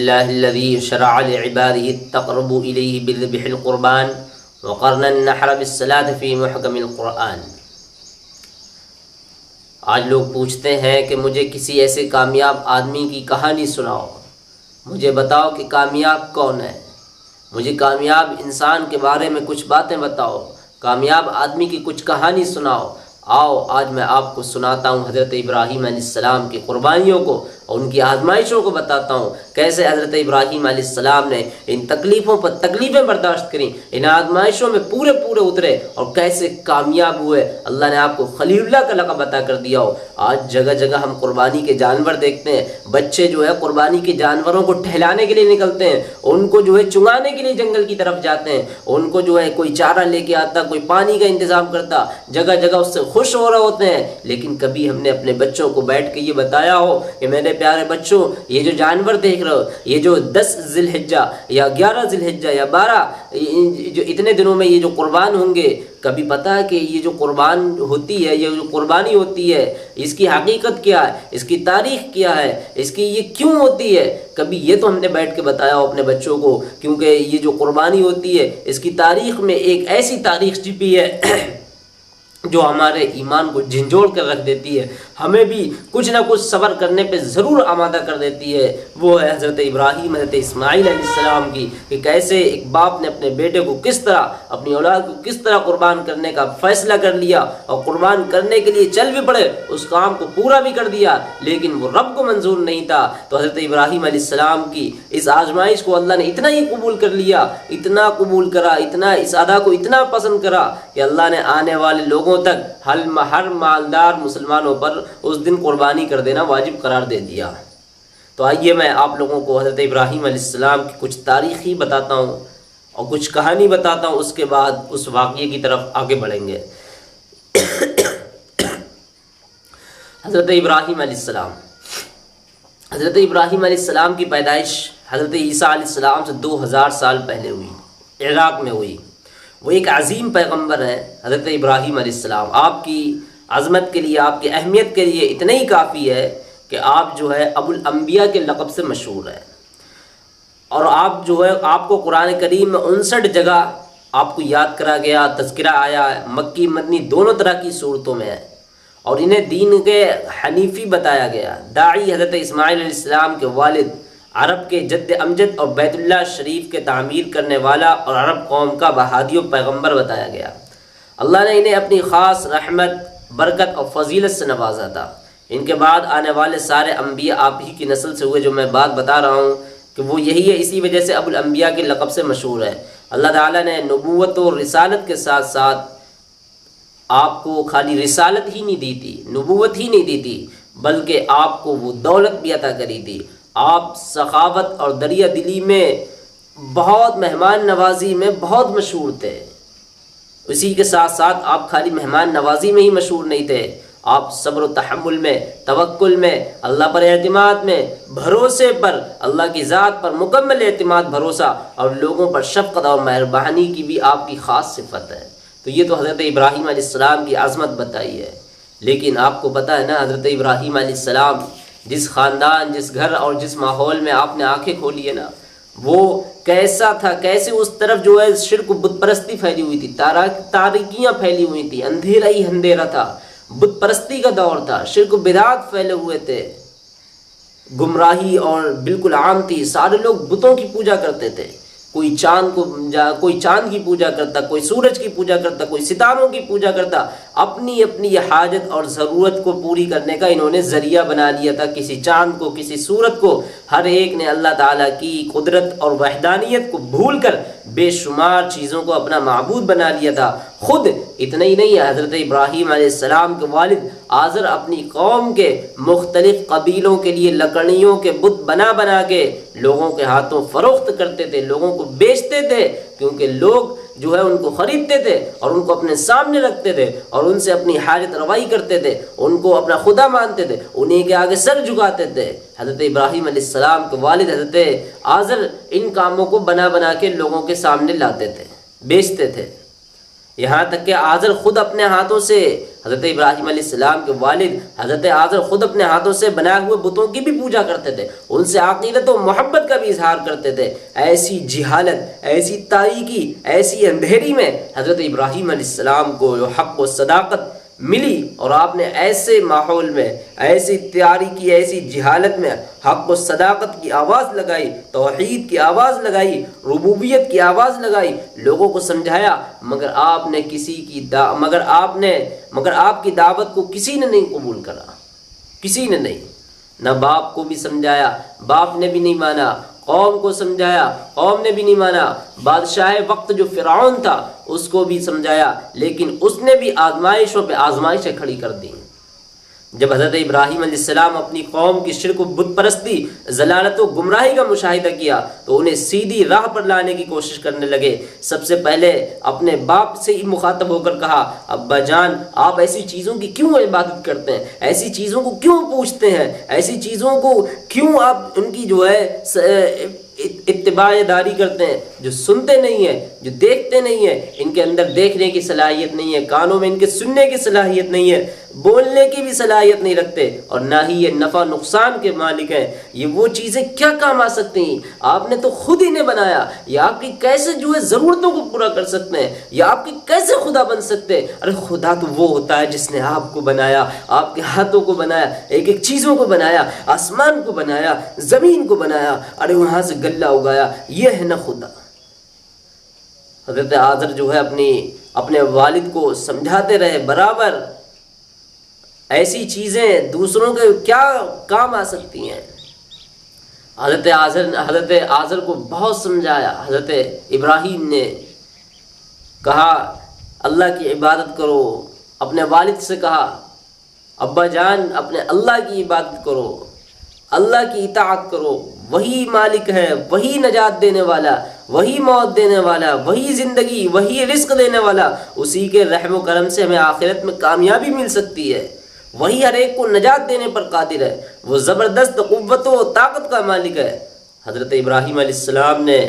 لله الذي شرع لعباده التقرب إليه بذبح القربان وقرن النحر بالصلاة في محكم القرآن۔ آج لوگ پوچھتے ہیں کہ مجھے کسی ایسے کامیاب آدمی کی کہانی سناؤ، مجھے بتاؤ کہ کامیاب کون ہے، مجھے کامیاب انسان کے بارے میں کچھ باتیں بتاؤ، کامیاب آدمی کی کچھ کہانی سناؤ۔ آؤ آج میں آپ کو سناتا ہوں حضرت ابراہیم علیہ السلام کی قربانیوں کو اور ان کی آزمائشوں کو بتاتا ہوں، کیسے حضرت ابراہیم علیہ السلام نے ان تکلیفوں پر تکلیفیں برداشت کریں، ان آزمائشوں میں پورے اترے اور کیسے کامیاب ہوئے۔ اللہ نے آپ کو خلیل اللہ کا لقب عطا کر دیا ہو۔ آج جگہ جگہ ہم قربانی کے جانور دیکھتے ہیں، بچے جو ہے قربانی کے جانوروں کو ٹہلانے کے لیے نکلتے ہیں، ان کو جو ہے چنگانے کے لیے جنگل کی طرف جاتے ہیں، ان کو جو ہے کوئی چارہ لے کے آتا، کوئی پانی کا انتظام کرتا، جگہ جگہ اس سے خوش ہو رہے ہوتے ہیں، لیکن کبھی ہم نے اپنے بچوں کو بیٹھ کے یہ بتایا ہو کہ میرے پیارے بچوں، یہ جو جانور دیکھ رہے ہو، یہ جو 10 ذی الحجہ یا 11 ذی الحجہ یا 12 جو اتنے دنوں میں یہ جو قربان ہوں گے، کبھی پتہ ہے کہ یہ جو قربان ہوتی ہے، یہ جو قربانی ہوتی ہے، اس کی حقیقت کیا ہے، اس کی تاریخ کیا ہے، اس کی یہ کیوں ہوتی ہے؟ کبھی یہ تو ہم نے بیٹھ کے بتایا ہو اپنے بچوں کو، کیونکہ یہ جو قربانی ہوتی ہے اس کی تاریخ میں ایک ایسی تاریخ چھپی ہے جو ہمارے ایمان کو جھنجھوڑ کر رکھ دیتی ہے، ہمیں بھی کچھ نہ کچھ صبر کرنے پہ ضرور آمادہ کر دیتی ہے۔ وہ ہے حضرت ابراہیم، حضرت اسماعیل علیہ السلام کی، کہ کیسے ایک باپ نے اپنے بیٹے کو کس طرح، اپنی اولاد کو کس طرح قربان کرنے کا فیصلہ کر لیا اور قربان کرنے کے لیے چل بھی پڑے، اس کام کو پورا بھی کر دیا، لیکن وہ رب کو منظور نہیں تھا۔ تو حضرت ابراہیم علیہ السلام کی اس آزمائش کو اللہ نے اتنا ہی قبول کر لیا، اتنا قبول کرا، اتنا اس ادا کو اتنا پسند کرا کہ اللہ نے آنے والے لوگوں تک ہر مالدار مسلمانوں پر اس دن قربانی کر دینا واجب قرار دے دیا۔ تو آئیے میں آپ لوگوں کو حضرت ابراہیم علیہ السلام کی کچھ تاریخی بتاتا ہوں اور کچھ کہانی بتاتا ہوں، اس کے بعد اس واقعے کی طرف آگے بڑھیں گے۔ حضرت ابراہیم علیہ السلام، حضرت ابراہیم علیہ السلام کی پیدائش حضرت عیسیٰ علیہ السلام سے 2000 سال پہلے ہوئی، عراق میں ہوئی۔ وہ ایک عظیم پیغمبر ہے حضرت ابراہیم علیہ السلام۔ آپ کی عظمت کے لیے، آپ کی اہمیت کے لیے اتنا ہی کافی ہے کہ آپ جو ہے ابو الانبیاء کے لقب سے مشہور ہے، اور آپ جو ہے آپ کو قرآن کریم میں 59 جگہ آپ کو یاد کرا گیا، تذکرہ آیا ہے، مکی مدنی دونوں طرح کی صورتوں میں ہے، اور انہیں دین کے حنیفی بتایا گیا۔ داعی حضرت اسماعیل علیہ السلام کے والد، عرب کے جد امجد اور بیت اللہ شریف کے تعمیر کرنے والا اور عرب قوم کا بہادی و پیغمبر بتایا گیا۔ اللہ نے انہیں اپنی خاص رحمت، برکت اور فضیلت سے نوازا تھا۔ ان کے بعد آنے والے سارے انبیاء آپ ہی کی نسل سے ہوئے، جو میں بات بتا رہا ہوں کہ وہ یہی ہے، اسی وجہ سے ابو الانبیاء کے لقب سے مشہور ہے۔ اللہ تعالیٰ نے نبوت و رسالت کے ساتھ ساتھ آپ کو خالی رسالت ہی نہیں دی تھی، نبوت ہی نہیں دی تھی، بلکہ آپ کو وہ دولت بھی عطا کری تھی۔ آپ سخاوت اور دریا دلی میں، بہت مہمان نوازی میں بہت مشہور تھے۔ اسی کے ساتھ ساتھ آپ خالی مہمان نوازی میں ہی مشہور نہیں تھے، آپ صبر و تحمل میں، توکل میں، اللہ پر اعتماد میں، بھروسے پر، اللہ کی ذات پر مکمل اعتماد بھروسہ، اور لوگوں پر شفقت اور مہربانی کی بھی آپ کی خاص صفت ہے۔ تو یہ تو حضرت ابراہیم علیہ السلام کی عظمت بتائی ہے، لیکن آپ کو پتہ ہے نا، حضرت ابراہیم علیہ السلام جس خاندان، جس گھر اور جس ماحول میں آپ نے آنکھیں کھولی ہے نا، وہ کیسا تھا، کیسے اس طرف جو ہے شرک و بت پرستی پھیلی ہوئی تھی، تاریکیاں پھیلی ہوئی تھی، اندھیرا ہی اندھیرا تھا، بت پرستی کا دور تھا، شرک و بدعات پھیلے ہوئے تھے، گمراہی اور بالکل عام تھی، سارے لوگ بتوں کی پوجا کرتے تھے، کوئی چاند کی پوجا کرتا، کوئی سورج کی پوجا کرتا، کوئی ستاروں کی پوجا کرتا، اپنی اپنی حاجت اور ضرورت کو پوری کرنے کا انہوں نے ذریعہ بنا لیا تھا، کسی چاند کو، کسی سورج کو، ہر ایک نے اللہ تعالیٰ کی قدرت اور وحدانیت کو بھول کر بے شمار چیزوں کو اپنا معبود بنا لیا تھا۔ خود اتنا ہی نہیں، حضرت ابراہیم علیہ السلام کے والد آزر اپنی قوم کے مختلف قبیلوں کے لیے لکڑیوں کے بت بنا بنا کے لوگوں کے ہاتھوں فروخت کرتے تھے، لوگوں کو بیچتے تھے، کیونکہ لوگ جو ہے ان کو خریدتے تھے اور ان کو اپنے سامنے رکھتے تھے اور ان سے اپنی حاجت روائی کرتے تھے، ان کو اپنا خدا مانتے تھے، انہیں کے آگے سر جھکاتے تھے۔ حضرت ابراہیم علیہ السلام کے والد حضرت آزر ان کاموں کو بنا بنا کے لوگوں کے سامنے لاتے تھے، بیچتے تھے۔ یہاں تک کہ آزر خود اپنے ہاتھوں سے، حضرت ابراہیم علیہ السلام کے والد حضرت آزر خود اپنے ہاتھوں سے بنائے ہوئے بتوں کی بھی پوجا کرتے تھے، ان سے عقیدت و محبت کا بھی اظہار کرتے تھے۔ ایسی جہالت، ایسی تاریکی، ایسی اندھیری میں حضرت ابراہیم علیہ السلام کو جو حق و صداقت ملی، اور آپ نے ایسے ماحول میں، ایسی تاریکی، ایسی جہالت میں حق و صداقت کی آواز لگائی، توحید کی آواز لگائی، ربوبیت کی آواز لگائی، لوگوں کو سمجھایا، مگر آپ کی دعوت کو کسی نے نہیں قبول کرا، کسی نے نہیں۔ نہ باپ کو بھی سمجھایا، باپ نے بھی نہیں مانا، قوم کو سمجھایا، قوم نے بھی نہیں مانا، بادشاہ وقت جو فرعون تھا اس کو بھی سمجھایا، لیکن اس نے بھی آزمائشوں پہ آزمائشیں کھڑی کر دیں۔ جب حضرت ابراہیم علیہ السلام اپنی قوم کی شرک و بت پرستی، ضلالت و گمراہی کا مشاہدہ کیا تو انہیں سیدھی راہ پر لانے کی کوشش کرنے لگے۔ سب سے پہلے اپنے باپ سے ہی مخاطب ہو کر کہا، ابا جان آپ ایسی چیزوں کی کیوں عبادت کرتے ہیں، ایسی چیزوں کو کیوں پوچھتے ہیں، ایسی چیزوں کو کیوں آپ ان کی جو ہے اتباع داری کرتے ہیں، جو سنتے نہیں ہیں، جو دیکھتے نہیں ہیں، ان کے اندر دیکھنے کی صلاحیت نہیں ہے، کانوں میں ان کے سننے کی صلاحیت نہیں ہے، بولنے کی بھی صلاحیت نہیں رکھتے، اور نہ ہی یہ نفع نقصان کے مالک ہیں، یہ وہ چیزیں کیا کام آ سکتی ہیں؟ آپ نے تو خود ہی نے بنایا، یہ آپ کی کیسے جو ہے ضرورتوں کو پورا کر سکتے ہیں، یا آپ کی کیسے خدا بن سکتے ہیں؟ ارے خدا تو وہ ہوتا ہے جس نے آپ کو بنایا، آپ کے ہاتھوں کو بنایا، ایک ایک چیزوں کو بنایا، آسمان کو بنایا، زمین کو بنایا، ارے وہاں سے گلہ اگایا، یہ ہے نا خدا۔ حضرت آزر جو ہے اپنے والد کو سمجھاتے رہے برابر، ایسی چیزیں دوسروں کے کیا کام آ سکتی ہیں۔ حضرت آزر کو بہت سمجھایا، حضرت ابراہیم نے کہا اللہ کی عبادت کرو، اپنے والد سے کہا ابا جان اپنے اللہ کی عبادت کرو، اللہ کی اطاعت کرو، وہی مالک ہے، وہی نجات دینے والا، وہی موت دینے والا، وہی زندگی، وہی رزق دینے والا، اسی کے رحم و کرم سے ہمیں آخرت میں کامیابی مل سکتی ہے، وہی ہر ایک کو نجات دینے پر قادر ہے، وہ زبردست قوت و طاقت کا مالک ہے۔ حضرت ابراہیم علیہ السلام نے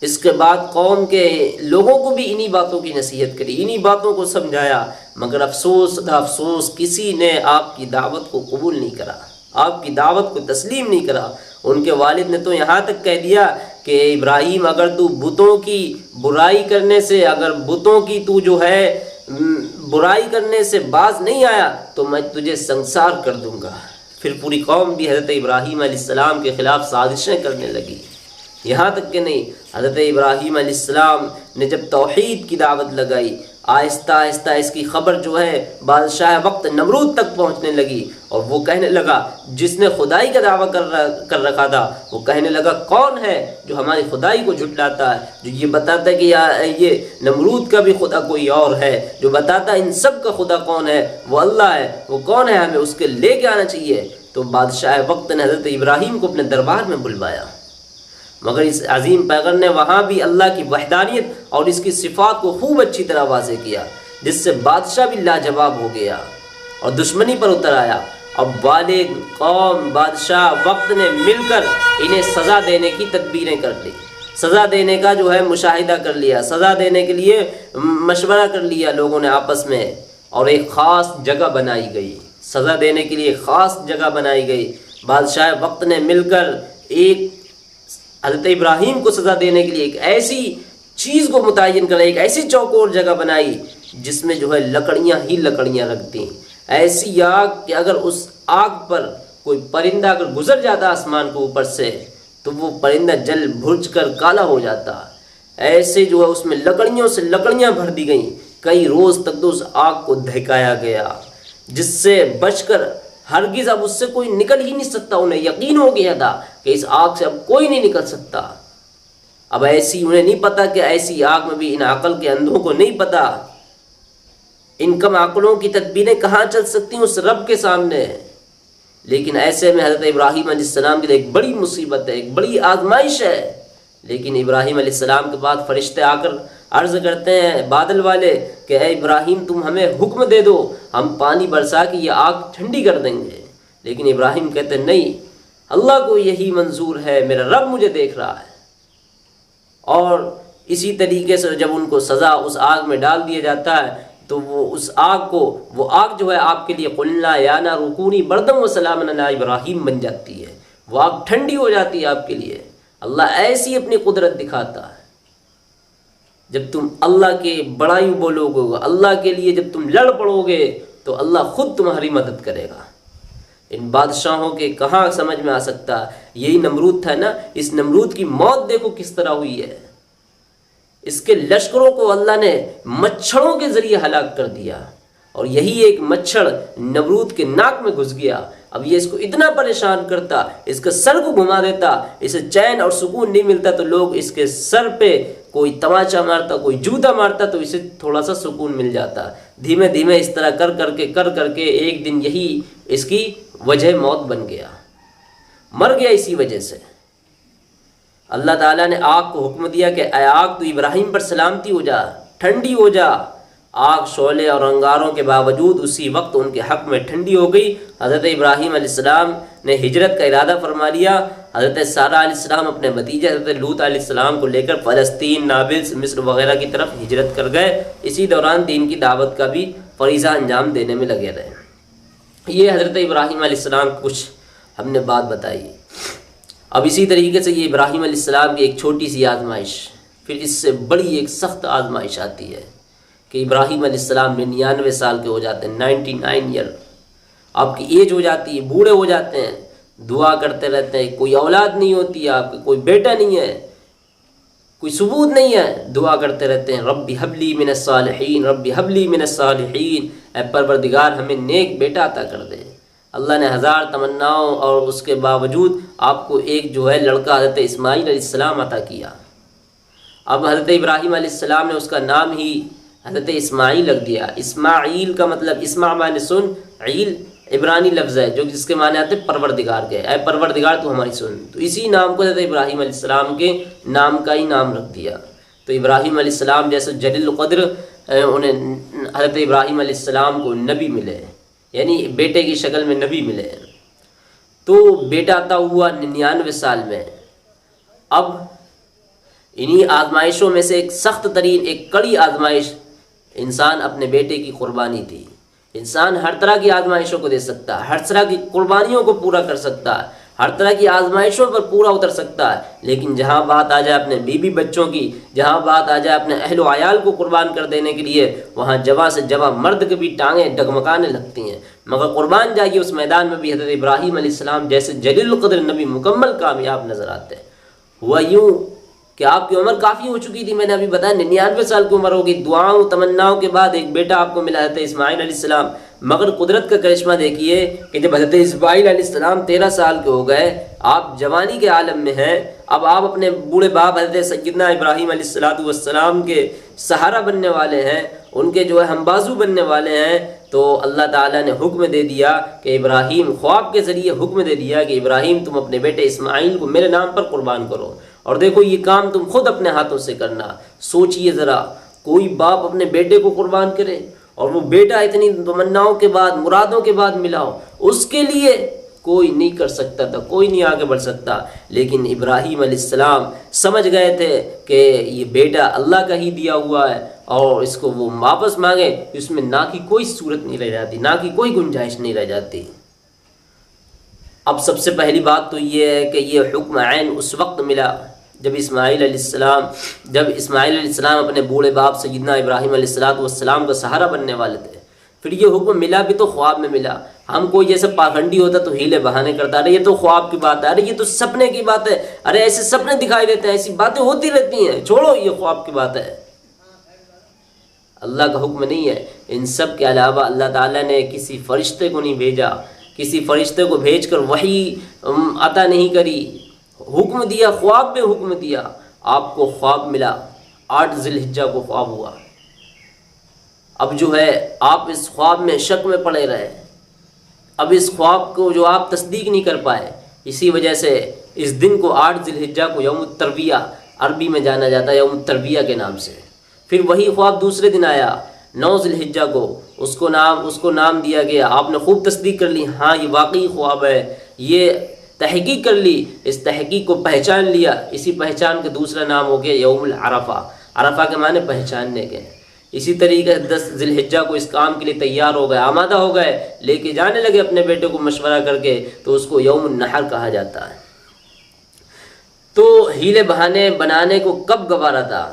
اس کے بعد قوم کے لوگوں کو بھی انہی باتوں کی نصیحت کری، انہی باتوں کو سمجھایا، مگر افسوس کسی نے آپ کی دعوت کو قبول نہیں کرا، آپ کی دعوت کو تسلیم نہیں کرا۔ ان کے والد نے تو یہاں تک کہہ دیا کہ ابراہیم اگر تو بتوں کی برائی کرنے سے، اگر بتوں کی تو جو ہے برائی کرنے سے باز نہیں آیا تو میں تجھے سنسار کر دوں گا۔ پھر پوری قوم بھی حضرت ابراہیم علیہ السلام کے خلاف سازشیں کرنے لگی، یہاں تک کہ نہیں، حضرت ابراہیم علیہ السلام نے جب توحید کی دعوت لگائی، آہستہ آہستہ اس کی خبر جو ہے بادشاہ وقت نمرود تک پہنچنے لگی، اور وہ کہنے لگا، جس نے خدائی کا دعویٰ کر رکھا تھا، وہ کہنے لگا کون ہے جو ہماری خدائی کو جھٹلاتا ہے، جو یہ بتاتا ہے کہ یہ نمرود کا بھی خدا کوئی اور ہے، جو بتاتا ہے ان سب کا خدا کون ہے، وہ اللہ ہے، وہ کون ہے، ہمیں اس کے لے کے آنا چاہیے۔ تو بادشاہ وقت نے حضرت ابراہیم کو اپنے دربار میں بلوایا، مگر اس عظیم پیغمبر نے وہاں بھی اللہ کی وحدانیت اور اس کی صفات کو خوب اچھی طرح واضح کیا، جس سے بادشاہ بھی لاجواب ہو گیا اور دشمنی پر اتر آیا۔ اب والد، قوم، بادشاہ وقت نے مل کر انہیں سزا دینے کی تدبیریں کر لی، سزا دینے کا جو ہے مشاہدہ کر لیا، سزا دینے کے لیے مشورہ کر لیا لوگوں نے آپس میں، اور ایک خاص جگہ بنائی گئی، سزا دینے کے لیے خاص جگہ بنائی گئی۔ بادشاہ وقت نے مل کر حضرت ابراہیم کو سزا دینے کے لیے ایک ایسی چیز کو متعین کرا، ایک ایسی چوکور جگہ بنائی جس میں جو ہے لکڑیاں ہی لکڑیاں رکھ دیں، ایسی آگ کہ اگر اس آگ پر کوئی پرندہ اگر گزر جاتا آسمان کو اوپر سے تو وہ پرندہ جل بھرج کر کالا ہو جاتا، ایسے جو ہے اس میں لکڑیوں سے لکڑیاں بھر دی گئیں، کئی روز تک تو اس آگ کو دھکایا گیا، جس سے بچ کر ہرگز اب اس سے کوئی نکل ہی نہیں سکتا۔ انہیں یقین ہو گیا تھا کہ اس آگ سے اب کوئی نہیں نکل سکتا۔ اب انہیں نہیں پتا کہ ایسی آگ میں بھی ان عقل کے اندھوں کو نہیں پتا، ان کم عقلوں کی تدبیریں کہاں چل سکتی ہیں اس رب کے سامنے۔ لیکن ایسے میں حضرت ابراہیم علیہ السلام کے لیے ایک بڑی مصیبت ہے، ایک بڑی آزمائش ہے۔ لیکن ابراہیم علیہ السلام کے بعد فرشتے آ کر عرض کرتے ہیں بادل والے کہ اے ابراہیم تم ہمیں حکم دے دو، ہم پانی برسا کے یہ آگ ٹھنڈی کر دیں گے۔ لیکن ابراہیم کہتے ہیں نہیں، اللہ کو یہی منظور ہے، میرا رب مجھے دیکھ رہا ہے۔ اور اسی طریقے سے جب ان کو سزا اس آگ میں ڈال دیا جاتا ہے تو وہ آگ جو ہے آپ کے لیے قلنا یا نارو کونی بردم و سلام علی ابراہیم بن جاتی ہے، وہ آگ ٹھنڈی ہو جاتی ہے آپ کے لیے۔ اللہ ایسی اپنی قدرت دکھاتا ہے، جب تم اللہ کی بڑائی بولو گے، اللہ کے لیے جب تم لڑ پڑو گے تو اللہ خود تمہاری مدد کرے گا۔ ان بادشاہوں کے کہاں سمجھ میں آ سکتا، یہی نمرود تھا نا، اس نمرود کی موت دیکھو کس طرح ہوئی ہے، اس کے لشکروں کو اللہ نے مچھروں کے ذریعے ہلاک کر دیا، اور یہی ایک مچھر نمرود کے ناک میں گھس گیا۔ اب یہ اس کو اتنا پریشان کرتا، اس کے سر کو گھما دیتا، اسے چین اور سکون نہیں ملتا تو لوگ اس کے سر پہ کوئی تماچا مارتا، کوئی جوتا مارتا تو اسے تھوڑا سا سکون مل جاتا۔ دھیمے دھیمے اس طرح کر کے ایک دن یہی اس کی وجہ موت بن گیا، مر گیا اسی وجہ سے۔ اللہ تعالیٰ نے آگ کو حکم دیا کہ اے آگ تو ابراہیم پر سلامتی ہو جا، ٹھنڈی ہو جا۔ آگ شعلے اور انگاروں کے باوجود اسی وقت ان کے حق میں ٹھنڈی ہو گئی۔ حضرت ابراہیم علیہ السلام نے ہجرت کا ارادہ فرما لیا۔ حضرت سارہ علیہ السلام اپنے بھتیجے حضرت لوط علیہ السلام کو لے کر فلسطین، نابلس، مصر وغیرہ کی طرف ہجرت کر گئے۔ اسی دوران دین کی دعوت کا بھی فریضہ انجام دینے میں لگے رہے۔ یہ حضرت ابراہیم علیہ السلام کچھ ہم نے بات بتائی۔ اب اسی طریقے سے یہ ابراہیم علیہ السلام کی ایک چھوٹی سی آزمائش، پھر اس سے بڑی ایک سخت آزمائش آتی ہے کہ ابراہیم علیہ السلام 99 سال کے ہو جاتے ہیں، 99 ایئر، آپ کی ایج ہو جاتی ہے، بوڑھے ہو جاتے ہیں، دعا کرتے رہتے ہیں، کوئی اولاد نہیں ہوتی ہے آپ کی، کوئی بیٹا نہیں ہے، کوئی ثبوت نہیں ہے، دعا کرتے رہتے ہیں رب حب لی من الصالحین، رب حب لی من الصالحین، اے پروردگار ہمیں نیک بیٹا عطا کر دے۔ اللہ نے ہزار تمناؤں اور اس کے باوجود آپ کو ایک جو ہے لڑکا حضرت اسماعیل علیہ السلام عطا کیا۔ اب حضرت ابراہیم علیہ السلام نے اس کا نام ہی حضرت اسماعیل رکھ دیا۔ اسماعیل کا مطلب اسمع معنی سن، عیل عبرانی لفظ ہے جو جس کے معنی آتے پروردگار کے، اے پروردگار تو ہماری سن، تو اسی نام کو حضرت ابراہیم علیہ السلام کے نام کا ہی نام رکھ دیا۔ تو ابراہیم علیہ السلام جیسے جلیل القدر انہیں حضرت ابراہیم علیہ السلام کو نبی ملے، یعنی بیٹے کی شکل میں نبی ملے۔ تو بیٹا عطا ہوا 99 سال میں۔ اب انہی آزمائشوں میں سے ایک سخت ترین، ایک کڑی آزمائش انسان اپنے بیٹے کی قربانی تھی۔ انسان ہر طرح کی آزمائشوں کو دے سکتا ہے، ہر طرح کی قربانیوں کو پورا کر سکتا ہے، ہر طرح کی آزمائشوں پر پورا اتر سکتا ہے، لیکن جہاں بات آ جائے اپنے بیوی بچوں کی، جہاں بات آ جائے اپنے اہل و عیال کو قربان کر دینے کے لیے، وہاں جواں سے جواں مرد کی بھی ٹانگیں ڈگمگانے لگتی ہیں، مگر قربان جائیے اس میدان میں بھی حضرت ابراہیم علیہ السلام جیسے جلیل القدر نبی مکمل کامیاب نظر آتے ہیں۔ ہوا یوں کہ آپ کی عمر کافی ہو چکی تھی، میں نے ابھی بتایا 99 سال کی عمر ہوگی، دعاؤں تمناؤں کے بعد ایک بیٹا آپ کو ملا حضرت اسماعیل علیہ السلام۔ مگر قدرت کا کرشمہ دیکھیے کہ جب حضرت اسماعیل علیہ السلام 13 سال کے ہو گئے، آپ جوانی کے عالم میں ہیں، اب آپ اپنے بوڑھے باپ حضرت سیدنا ابراہیم علیہ السلام کے سہارا بننے والے ہیں، ان کے جو ہے ہم بازو بننے والے ہیں، تو اللہ تعالیٰ نے حکم دے دیا کہ ابراہیم، خواب کے ذریعے حکم دے دیا کہ ابراہیم تم اپنے بیٹے اسماعیل کو میرے نام پر قربان کرو، اور دیکھو یہ کام تم خود اپنے ہاتھوں سے کرنا۔ سوچئے ذرا، کوئی باپ اپنے بیٹے کو قربان کرے اور وہ بیٹا اتنی تمناؤں کے بعد، مرادوں کے بعد ملا ہو، اس کے لیے کوئی نہیں کر سکتا تھا، کوئی نہیں آگے بڑھ سکتا، لیکن ابراہیم علیہ السلام سمجھ گئے تھے کہ یہ بیٹا اللہ کا ہی دیا ہوا ہے، اور اس کو وہ واپس مانگے اس میں نہ کی کوئی صورت نہیں رہ جاتی، نہ کی کوئی گنجائش نہیں رہ جاتی۔ اب سب سے پہلی بات تو یہ ہے کہ یہ حکم عین اس وقت ملا جب اسماعیل علیہ السلام اپنے بوڑھے باپ سیدنا ابراہیم علیہ السلام کا سہارا بننے والے تھے۔ پھر یہ حکم ملا بھی تو خواب میں ملا۔ ہم کوئی جیسے پاکھنڈی ہوتا تو ہیلے بہانے کرتا، ارے یہ تو خواب کی بات ہے، ارے یہ تو سپنے کی بات ہے، ارے ایسے سپنے دکھائی دیتے ہیں، ایسی باتیں ہوتی رہتی ہیں، چھوڑو یہ خواب کی بات ہے۔ اللہ کا حکم نہیں ہے۔ ان سب کے علاوہ اللہ تعالیٰ نے کسی فرشتے کو نہیں بھیجا، کسی فرشتے کو بھیج کر وحی عطا نہیں کری، حکم دیا، خواب میں حکم دیا۔ آپ کو خواب ملا، 8 ذی الحجہ کو خواب ہوا۔ اب جو ہے آپ اس خواب میں شک میں پڑے رہے، اب اس خواب کو جو آپ تصدیق نہیں کر پائے، اسی وجہ سے اس دن کو 8 ذی الحجہ کو یوم الترویہ عربی میں جانا جاتا ہے، یوم الترویہ کے نام سے۔ پھر وہی خواب دوسرے دن آیا 9 ذی الحجہ کو، اس کو نام دیا گیا۔ آپ نے خوب تصدیق کر لی، ہاں یہ واقعی خواب ہے، یہ تحقیق کر لی، اس تحقیق کو پہچان لیا، اسی پہچان کا دوسرا نام ہو گیا یوم العرفہ۔ عرفہ کے معنی پہچاننے کے۔ اسی طریقے 10 ذی الحجہ کو اس کام کے لیے تیار ہو گئے، آمادہ ہو گئے، لے کے جانے لگے اپنے بیٹے کو مشورہ کر کے، تو اس کو یوم النحر کہا جاتا ہے۔ تو ہیلے بہانے بنانے کو کب گوارا تھا؟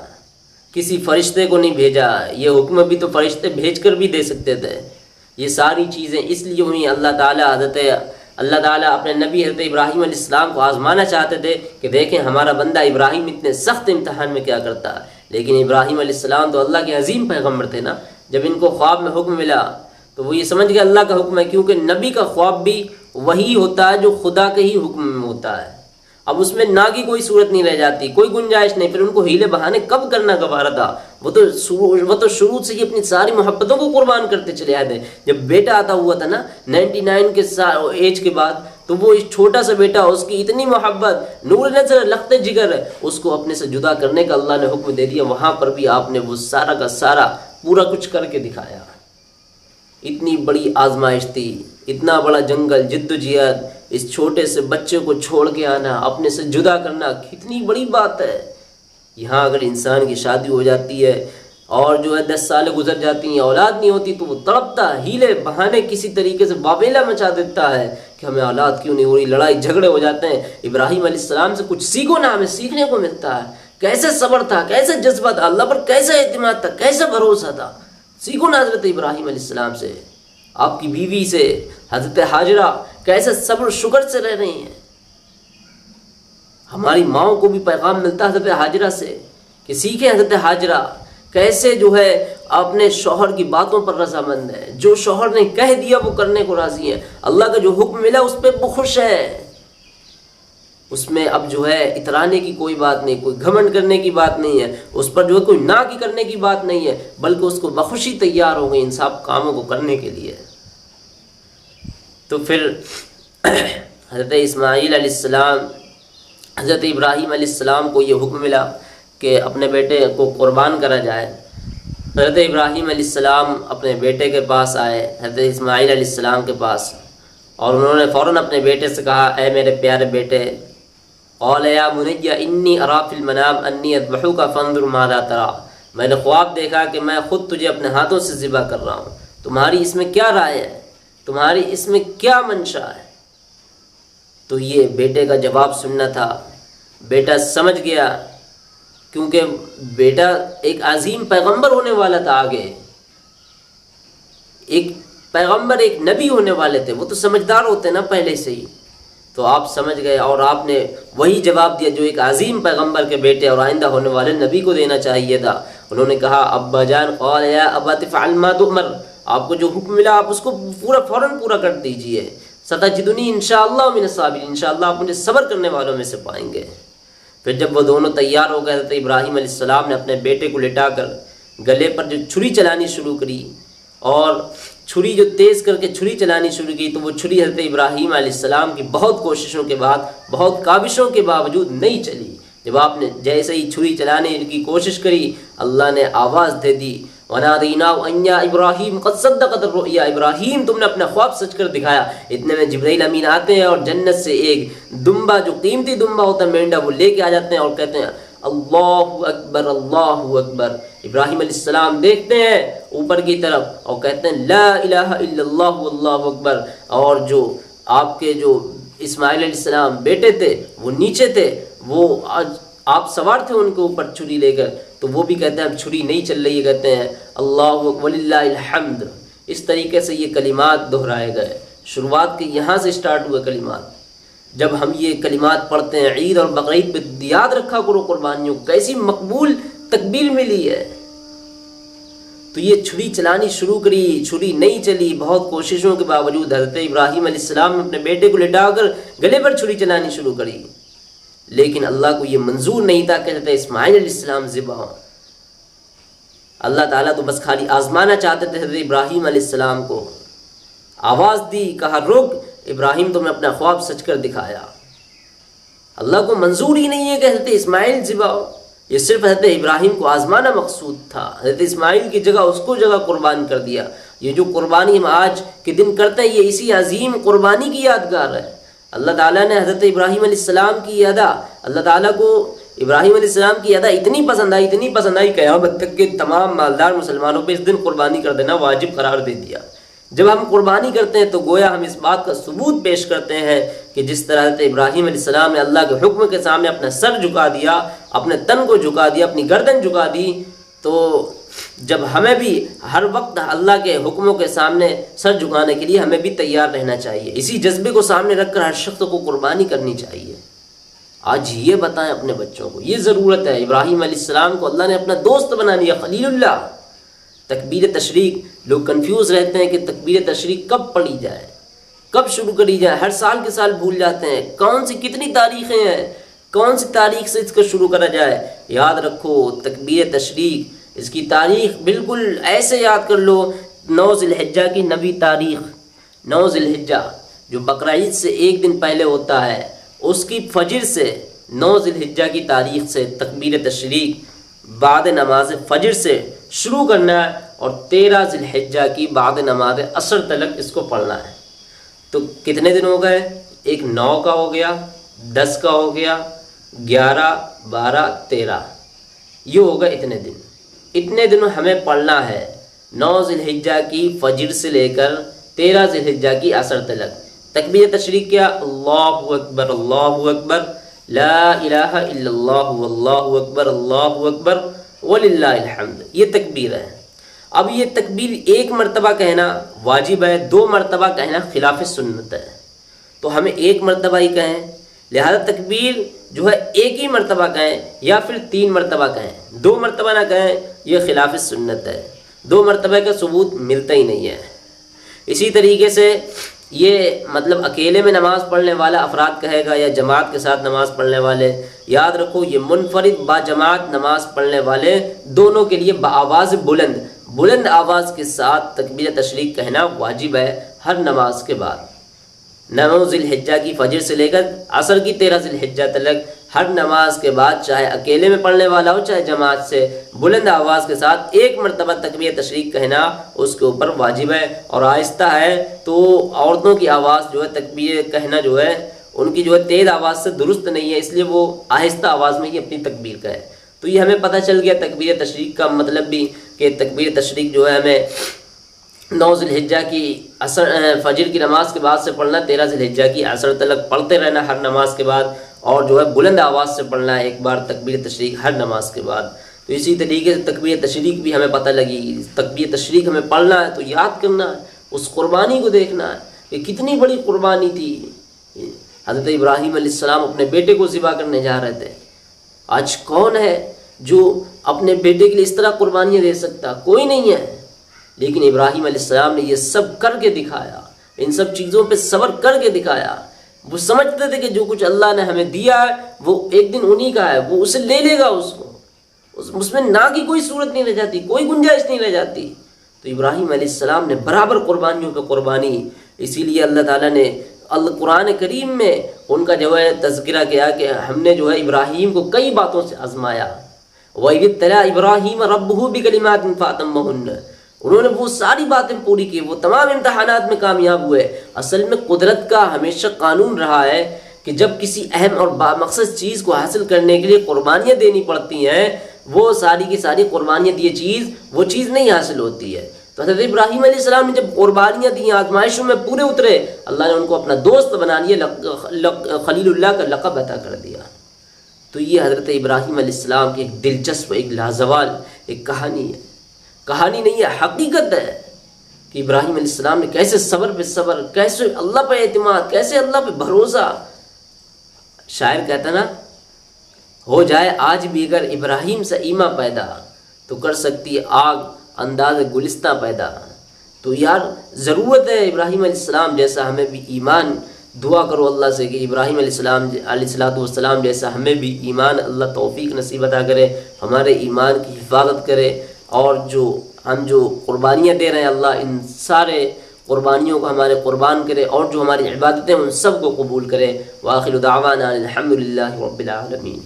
کسی فرشتے کو نہیں بھیجا، یہ حکم بھی تو فرشتے بھیج کر بھی دے سکتے تھے۔ یہ ساری چیزیں اس لیے ہوئی، اللہ تعالیٰ اپنے نبی حضرت ابراہیم علیہ السلام کو آزمانا چاہتے تھے کہ دیکھیں ہمارا بندہ ابراہیم اتنے سخت امتحان میں کیا کرتا ہے۔ لیکن ابراہیم علیہ السلام تو اللہ کے عظیم پیغمبر تھے نا۔ جب ان کو خواب میں حکم ملا تو وہ یہ سمجھ گئے اللہ کا حکم ہے، کیونکہ نبی کا خواب بھی وہی ہوتا ہے جو خدا کے ہی حکم میں ہوتا ہے۔ اب اس میں نہ کی کوئی صورت نہیں رہ جاتی، کوئی گنجائش نہیں۔ پھر ان کو ہیلے بہانے کب کرنا گوارا تھا؟ وہ تو شروع سے ہی اپنی ساری محبتوں کو قربان کرتے چلے آئے تھے۔ جب بیٹا عطا ہوا تھا نا 99 کے ایج کے بعد، تو وہ ایک چھوٹا سا بیٹا، اس کی اتنی محبت، نور نظر لخت جگر ہے، اس کو اپنے سے جدا کرنے کا اللہ نے حکم دے دیا۔ وہاں پر بھی آپ نے وہ سارا کا سارا پورا کچھ کر کے دکھایا۔ اتنی بڑی آزمائش تھی، اتنا بڑا جنگل، جد و جہاد، اس چھوٹے سے بچے کو چھوڑ کے آنا، اپنے سے جدا کرنا، کتنی بڑی بات ہے۔ یہاں اگر انسان کی شادی ہو جاتی ہے اور جو ہے 10 سال گزر جاتی ہیں، اولاد نہیں ہوتی، تو وہ تڑپتا، ہیلے بہانے کسی طریقے سے بابیلا مچا دیتا ہے کہ ہمیں اولاد کیوں نہیں ہو رہی، لڑائی جھگڑے ہو جاتے ہیں۔ ابراہیم علیہ السلام سے کچھ سیکھو نا، ہمیں سیکھنے کو ملتا ہے۔ کیسے صبر تھا، کیسے جذبہ تھا، اللہ پر کیسا اعتماد تھا، کیسا بھروسہ تھا، سیکھو نا حضرت ابراہیم علیہ السلام سے۔ آپ کی بیوی سے حضرت ہاجرہ کیسے صبر و شکر سے رہ رہی ہیں۔ ہماری ماؤں کو بھی پیغام ملتا ہے حضرت ہاجرہ سے کہ سیکھیں حضرت ہاجرہ کیسے جو ہے اپنے شوہر کی باتوں پر رضامند ہے، جو شوہر نے کہہ دیا وہ کرنے کو راضی ہے، اللہ کا جو حکم ملا اس پہ وہ خوش ہے۔ اس میں اب جو ہے اترانے کی کوئی بات نہیں، کوئی گھمنڈ کرنے کی بات نہیں ہے، اس پر جو ہے کوئی نہ کی کرنے کی بات نہیں ہے، بلکہ اس کو بخوشی تیار ہو گئی ان سب کاموں کو کرنے کے لیے۔ تو پھر حضرت اسماعیل علیہ السلام، حضرت ابراہیم علیہ السلام کو یہ حکم ملا کہ اپنے بیٹے کو قربان کرا جائے۔ حضرت ابراہیم علیہ السلام اپنے بیٹے کے پاس آئے، حضرت اسماعیل علیہ السلام کے پاس، اور انہوں نے فوراً اپنے بیٹے سے کہا، اے میرے پیارے بیٹے، قال یا بنی انی اری فی المنام انی اذبحک فانظر ماذا تری، میں نے خواب دیکھا کہ میں خود تجھے اپنے ہاتھوں سے ذبح کر رہا ہوں، تمہاری اس میں کیا رائے ہے، تمہاری اس میں کیا منشا ہے؟ تو یہ بیٹے کا جواب سننا تھا۔ بیٹا سمجھ گیا، کیونکہ بیٹا ایک عظیم پیغمبر ہونے والا تھا، آگے ایک پیغمبر، ایک نبی ہونے والے تھے، وہ تو سمجھدار ہوتے نا پہلے سے ہی۔ تو آپ سمجھ گئے اور آپ نے وہی جواب دیا جو ایک عظیم پیغمبر کے بیٹے اور آئندہ ہونے والے نبی کو دینا چاہیے تھا۔ انہوں نے کہا، ابا جان، قال یا ابت افعل ما تؤمر، آپ کو جو حکم ملا آپ اس کو فوراً پورا کر دیجئے، ستجدنی انشاءاللہ من الصابرین، انشاءاللہ آپ مجھے صبر کرنے والوں میں سے پائیں گے۔ پھر جب وہ دونوں تیار ہو گئے، حضرت ابراہیم علیہ السلام نے اپنے بیٹے کو لٹا کر گلے پر جو چھری چلانی شروع کری، اور چھری جو تیز کر کے چھری چلانی شروع کی، تو وہ چھری حضرت ابراہیم علیہ السلام کی بہت کوششوں کے بعد، بہت کاوشوں کے باوجود نہیں چلی۔ جب آپ نے جیسے ہی چھری چلانے کی کوشش کری، اللہ نے آواز دے دی، وَنَادَيْنَاهُ أَن يَا إِبْرَاهِيمُ قَدْ صَدَّقْتَ الرُّؤْيَا، ابراہیم تم نے اپنا خواب سچ کر دکھایا۔ اتنے میں جبرائیل امین آتے ہیں اور جنت سے ایک دمبا، جو قیمتی دمبا ہوتا ہے مینڈا، وہ لے کے آ جاتے ہیں اور کہتے ہیں اللہ اکبر اللہ اکبر۔ ابراہیم علیہ السلام دیکھتے ہیں اوپر کی طرف اور کہتے ہیں لا الہ الا اللہ واللہ اکبر، اور جو آپ کے جو اسماعیل علیہ السلام بیٹے تھے وہ نیچے تھے، وہ آپ سوار تھے ان کے اوپر چھری لے کر، تو وہ بھی کہتے ہیں اب چھری نہیں چل رہی ہے، کہتے ہیں اللہ وللہ الحمد۔ اس طریقے سے یہ کلمات دہرائے گئے۔ شروعات کے یہاں سے سٹارٹ ہوئے کلمات۔ جب ہم یہ کلمات پڑھتے ہیں عید اور بقرعید پہ، یاد رکھا کرو قربانیوں کیسی مقبول تکبیر ملی ہے۔ تو یہ چھری چلانی شروع کری، چھری نہیں چلی، بہت کوششوں کے باوجود حضرت ابراہیم علیہ السلام نے اپنے بیٹے کو لٹا کر گلے پر چھری چلانی شروع کری، لیکن اللہ کو یہ منظور نہیں تھا کہ حضرت اسماعیل علیہ السلام ذبح ہوں۔ اللہ تعالیٰ تو بس خالی آزمانا چاہتے تھے حضرت ابراہیم علیہ السلام کو۔ آواز دی، کہا رک ابراہیم، تم نے اپنا خواب سچ کر دکھایا۔ اللہ کو منظور ہی نہیں ہے کہ حضرت اسماعیل ذبح ہو، یہ صرف حضرت ابراہیم کو آزمانا مقصود تھا۔ حضرت اسماعیل کی جگہ اس کو جگہ قربان کر دیا۔ یہ جو قربانی ہم آج کے دن کرتے ہیں، یہ اسی عظیم قربانی کی یادگار ہے۔ اللہ تعالیٰ نے حضرت ابراہیم علیہ السلام کی ادا، اللہ تعالیٰ کو ابراہیم علیہ السلام کی ادا اتنی پسند آئی قیامت تک کے تمام مالدار مسلمانوں پہ اس دن قربانی کر دینا واجب قرار دے دیا۔ جب ہم قربانی کرتے ہیں تو گویا ہم اس بات کا ثبوت پیش کرتے ہیں کہ جس طرح حضرت ابراہیم علیہ السلام نے اللہ کے حکم کے سامنے اپنا سر جھکا دیا، اپنے تن کو جھکا دیا، اپنی گردن جھکا دی، تو جب ہمیں بھی ہر وقت اللہ کے حکموں کے سامنے سر جھکانے کے لیے ہمیں بھی تیار رہنا چاہیے۔ اسی جذبے کو سامنے رکھ کر ہر شخص کو قربانی کرنی چاہیے۔ آج یہ بتائیں اپنے بچوں کو، یہ ضرورت ہے۔ ابراہیم علیہ السلام کو اللہ نے اپنا دوست بنا لیا، خلیل اللہ۔ تکبیر تشریق، لوگ کنفیوز رہتے ہیں کہ تکبیر تشریق کب پڑھی جائے، کب شروع کری جائے، ہر سال کے سال بھول جاتے ہیں کون سی کتنی تاریخیں ہیں، کون سی تاریخ سے اس کو شروع کرا جائے۔ یاد رکھو تکبیر تشریق، اس کی تاریخ بالکل ایسے یاد کر لو، 9 ذی الحجہ کی نبی تاریخ، 9 ذی الحجہ جو بقرعید سے ایک دن پہلے ہوتا ہے، اس کی فجر سے 9 ذی الحجہ کی تاریخ سے تکبیر تشریق بعد نماز فجر سے شروع کرنا ہے، اور 13 ذی الحجہ کی بعد نماز عصر تلک اس کو پڑھنا ہے۔ تو کتنے دن ہو گئے؟ ایک 9 کا ہو گیا، 10 کا ہو گیا، 11، 12، 13، یہ ہوگا اتنے دن۔ اتنے دن ہمیں پڑھنا ہے 9 ذی الحجہ کی فجر سے لے کر 13 ذی الحجہ کی عصر تلک۔ تکبیر تشریق کیا؟ اللہ اکبر، اللہ اکبر، لا الہ الا اللہ، واللہ اکبر، اللہ اکبر، وللہ الحمد، یہ تکبیر ہے۔ اب یہ تکبیر ایک مرتبہ کہنا واجب ہے، 2 مرتبہ کہنا خلاف سنت ہے، تو ہمیں ایک مرتبہ ہی کہیں، لہذا تکبیر جو ہے ایک ہی مرتبہ کہیں یا پھر 3 مرتبہ کہیں، 2 مرتبہ نہ کہیں، یہ خلاف سنت ہے، 2 مرتبہ کا ثبوت ملتا ہی نہیں ہے۔ اسی طریقے سے یہ مطلب اکیلے میں نماز پڑھنے والا افراد کہے گا یا جماعت کے ساتھ نماز پڑھنے والے، یاد رکھو یہ منفرد با جماعت نماز پڑھنے والے دونوں کے لیے بآواز بلند آواز کے ساتھ تکبیر تشریق کہنا واجب ہے ہر نماز کے بعد۔ 9 ذی الحجہ کی فجر سے لے کر عصر کی 13 ذی الحجہ تلک ہر نماز کے بعد، چاہے اکیلے میں پڑھنے والا ہو چاہے جماعت سے، بلند آواز کے ساتھ ایک مرتبہ تکبیر تشریق کہنا اس کے اوپر واجب ہے۔ اور آہستہ ہے تو عورتوں کی آواز جو ہے تکبیر کہنا جو ہے ان کی جو ہے تیز آواز سے درست نہیں ہے، اس لیے وہ آہستہ آواز میں ہی اپنی تکبیر کہے۔ تو یہ ہمیں پتہ چل گیا تکبیر تشریق کا مطلب بھی، کہ تکبیر تشریق جو ہے ہمیں 9 ذی الحجہ کی فجر کی نماز کے بعد سے پڑھنا، 13 ذی الحجہ کی عصر تلک پڑھتے رہنا ہر نماز کے بعد، اور جو ہے بلند آواز سے پڑھنا ہے ایک بار تکبیر تشریق ہر نماز کے بعد۔ تو اسی طریقے سے تکبیر تشریق بھی ہمیں پتہ لگی، تکبیر تشریق ہمیں پڑھنا ہے تو یاد کرنا ہے، اس قربانی کو دیکھنا ہے کہ کتنی بڑی قربانی تھی۔ حضرت ابراہیم علیہ السلام اپنے بیٹے کو ذبح کرنے جا رہے تھے۔ آج کون ہے جو اپنے بیٹے کے لیے اس طرح قربانیاں دے سکتا؟ کوئی نہیں ہے، لیکن ابراہیم علیہ السلام نے یہ سب کر کے دکھایا، ان سب چیزوں پہ صبر کر کے دکھایا۔ وہ سمجھتے تھے کہ جو کچھ اللہ نے ہمیں دیا ہے وہ ایک دن انہی کا ہے، وہ اسے لے لے گا، اس میں نہ کی کوئی صورت نہیں رہ جاتی، کوئی گنجائش نہیں رہ جاتی۔ تو ابراہیم علیہ السلام نے برابر قربانیوں پہ قربانی، اسی لیے اللہ تعالیٰ نے قرآن کریم میں ان کا جو ہے تذکرہ کیا کہ ہم نے جو ہے ابراہیم کو کئی باتوں سے آزمایا۔ وَإِذِ ابْتَلَىٰ إِبْرَاهِيمَ رَبُّهُ بِكَلِمَاتٍ فَأَتَمَّهُنَّ، انہوں نے وہ ساری باتیں پوری کی، وہ تمام امتحانات میں کامیاب ہوئے۔ اصل میں قدرت کا ہمیشہ قانون رہا ہے کہ جب کسی اہم اور بامقصد چیز کو حاصل کرنے کے لیے قربانیاں دینی پڑتی ہیں، وہ ساری کی ساری قربانیاں دی وہ چیز نہیں حاصل ہوتی ہے۔ تو حضرت ابراہیم علیہ السلام نے جب قربانیاں دیں، آزمائشوں میں پورے اترے، اللہ نے ان کو اپنا دوست بنا لیا، خلیل اللہ کا لقب عطا کر دیا۔ تو یہ حضرت ابراہیم علیہ السلام کی ایک دلچسپ، ایک لازوال ایک کہانی ہے، کہانی نہیں ہے، حقیقت ہے کہ ابراہیم علیہ السلام نے کیسے صبر پہ صبر، کیسے اللہ پہ اعتماد، کیسے اللہ پہ بھروسہ۔ شاعر کہتا نا، ہو جائے آج بھی اگر ابراہیم سے ایما پیدا، تو کر سکتی آگ انداز گلستہ پیدا۔ تو یار ضرورت ہے ابراہیم علیہ السلام جیسا ہمیں بھی ایمان، دعا کرو اللہ سے کہ ابراہیم علیہ السلام جیسا ہمیں بھی ایمان اللہ توفیق نصیب عطا کرے، ہمارے ایمان کی حفاظت کرے، اور ہم جو قربانیاں دے رہے ہیں اللہ ان سارے قربانیوں کو ہمارے قربان کرے، اور جو ہماری عبادتیں ان سب کو قبول کرے۔ وآخر دعوانا الحمدللہ رب العالمین۔